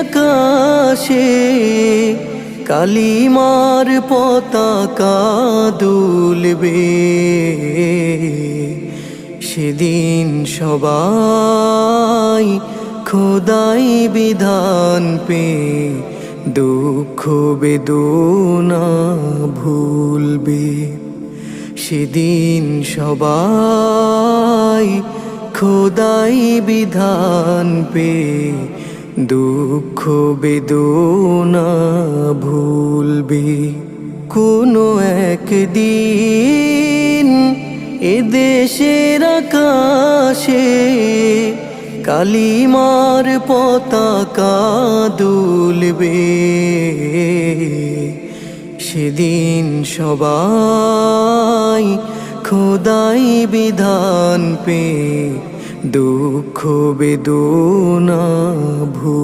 আকাশে কালিমার পতাকা দুলবে। সেদিন সবাই খোদাই বিধান পে দুঃখ বেদনা ভুলবে। সেদিন সবাই খোদাই বিধান পে দুঃখ বেদনা ভুলবে। কোনো একদিন এদেশের আকাশে কালিমার পতাকা দুলবে। সেদিন সবাই খোদাই বিধান পে দুঃখ বেদনা ভুলবে।